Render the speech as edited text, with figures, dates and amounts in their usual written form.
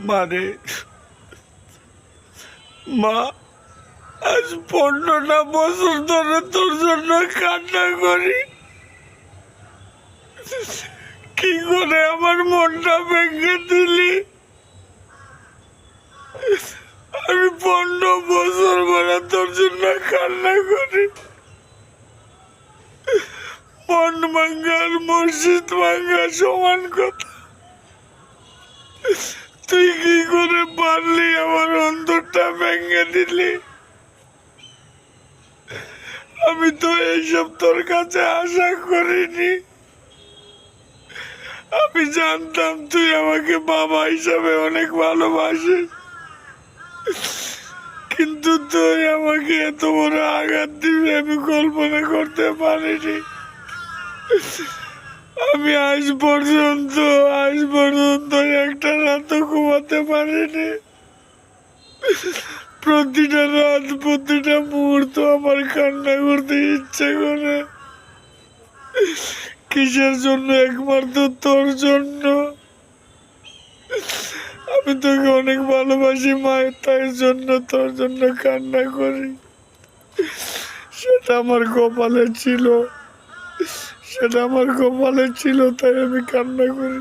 মারে, মা, আজ 15টা বছর ধরে তোর জন্য কান্না করি। কি করে আমার মনটা ভেঙে দিলি। আমি 15 বছর ধরে তোর জন্য কান্না করি। মন ভাঙ্গা আর মসজিদ ভাঙ্গা সমান কথা। তুই কি করে পারলি আমার অন্তরটা ভেঙে দিলি। আমি তো এইসব তোর কাছে আশা করিনি। আমি জানতাম তুই আমাকে বাবা হিসাবে অনেক ভালোবাসিস, কিন্তু তুই আমাকে এত বড় আঘাত দিবি আমি কল্পনা করতে পারিনি। আমি আজ পর্যন্ত একটা রাত ঘুমাতে পারিনি। প্রতিটা রাত, প্রতিটা মুহূর্ত আমার কান্না করতে ইচ্ছে করে। কিসের জন্য? একমাত্র তোর জন্য। আমি তোকে অনেক ভালোবাসি মায়ের, তাই জন্য তোর জন্য কান্না করি। সেটা আমার কপালে ছিল, তাই আমি কান্না করি।